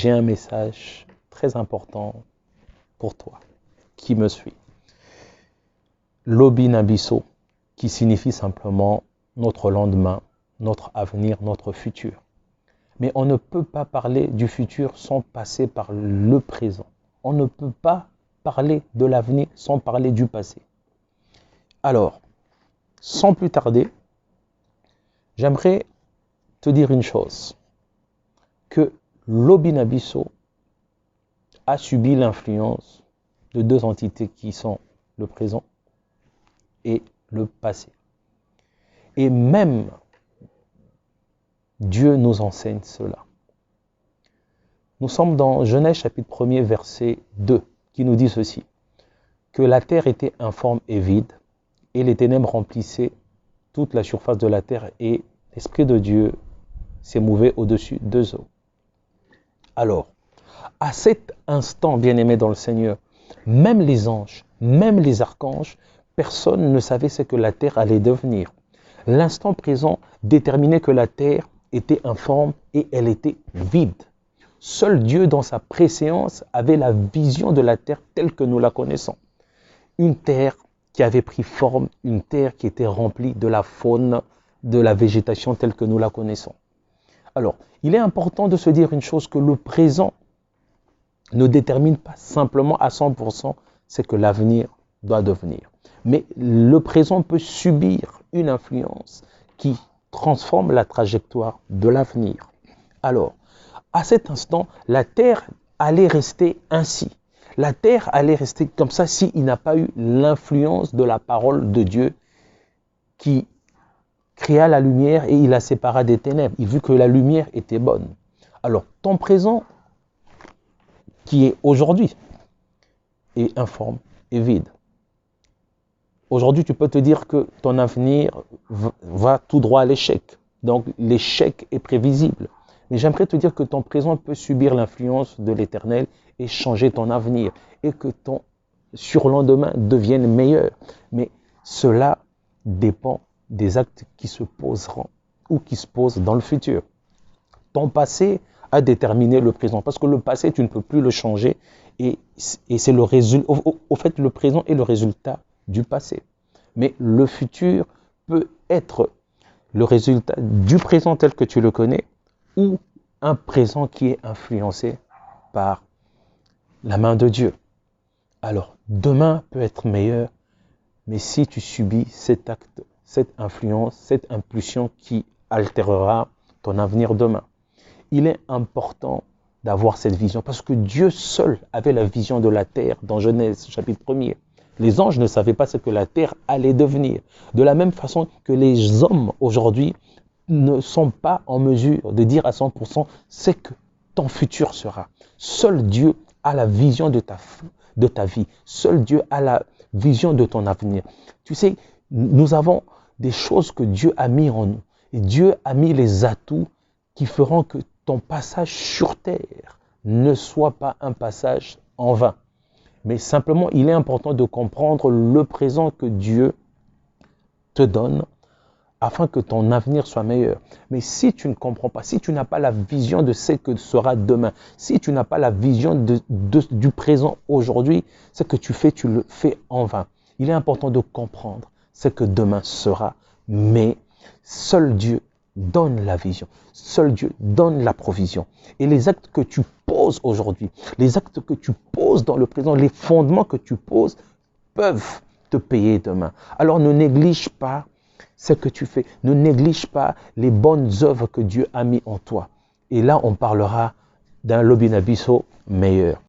J'ai un message très important pour toi qui me suit. L'Obinabiso, qui signifie simplement notre lendemain, notre avenir, notre futur. Mais on ne peut pas parler du futur sans passer par le présent. On ne peut pas parler de l'avenir sans parler du passé. Alors, sans plus tarder, j'aimerais te dire une chose, que l'Obinabiso a subi l'influence de deux entités qui sont le présent et le passé. Et même Dieu nous enseigne cela. Nous sommes dans Genèse chapitre 1er verset 2 qui nous dit ceci, que la terre était informe et vide et les ténèbres remplissaient toute la surface de la terre et l'Esprit de Dieu s'émouvait au-dessus des eaux. Alors, à cet instant, bien-aimé dans le Seigneur, même les anges, même les archanges, personne ne savait ce que la terre allait devenir. L'instant présent déterminait que la terre était informe et elle était vide. Seul Dieu, dans sa préséance, avait la vision de la terre telle que nous la connaissons. Une terre qui avait pris forme, une terre qui était remplie de la faune, de la végétation telle que nous la connaissons. Alors, il est important de se dire une chose, que le présent ne détermine pas simplement à 100% ce que l'avenir doit devenir. Mais le présent peut subir une influence qui transforme la trajectoire de l'avenir. Alors, à cet instant, la terre allait rester ainsi. La terre allait rester comme ça s'il n'a pas eu l'influence de la parole de Dieu qui créa la lumière et il la sépara des ténèbres. Il vit que la lumière était bonne. Alors, ton présent, qui est aujourd'hui, est informe et vide. Aujourd'hui, tu peux te dire que ton avenir va tout droit à l'échec. Donc, l'échec est prévisible. Mais j'aimerais te dire que ton présent peut subir l'influence de l'Éternel et changer ton avenir. Et que ton surlendemain devienne meilleur. Mais cela dépend des actes qui se poseront ou qui se posent dans le futur. Ton passé a déterminé le présent. Parce que le passé, tu ne peux plus le changer. Et c'est le résultat. Au fait, le présent est le résultat du passé. Mais le futur peut être le résultat du présent tel que tu le connais ou un présent qui est influencé par la main de Dieu. Alors, demain peut être meilleur, mais si tu subis cet acte, cette influence, cette impulsion qui altérera ton avenir demain. Il est important d'avoir cette vision parce que Dieu seul avait la vision de la terre dans Genèse chapitre 1er. Les anges ne savaient pas ce que la terre allait devenir. De la même façon que les hommes aujourd'hui ne sont pas en mesure de dire à 100% ce que ton futur sera. Seul Dieu a la vision de ta vie. Seul Dieu a la vision de ton avenir. Tu sais, nous avons des choses que Dieu a mis en nous. Et Dieu a mis les atouts qui feront que ton passage sur terre ne soit pas un passage en vain. Mais simplement, il est important de comprendre le présent que Dieu te donne afin que ton avenir soit meilleur. Mais si tu ne comprends pas, si tu n'as pas la vision de ce que sera demain, si tu n'as pas la vision du présent aujourd'hui, ce que tu le fais en vain. Il est important de comprendre ce que demain sera, mais seul Dieu donne la vision. Seul Dieu donne la provision. Et les actes que tu poses aujourd'hui, les actes que tu poses dans le présent, les fondements que tu poses peuvent te payer demain. Alors ne néglige pas ce que tu fais. Ne néglige pas les bonnes œuvres que Dieu a mis en toi. Et là, on parlera d'un Obinabiso meilleur.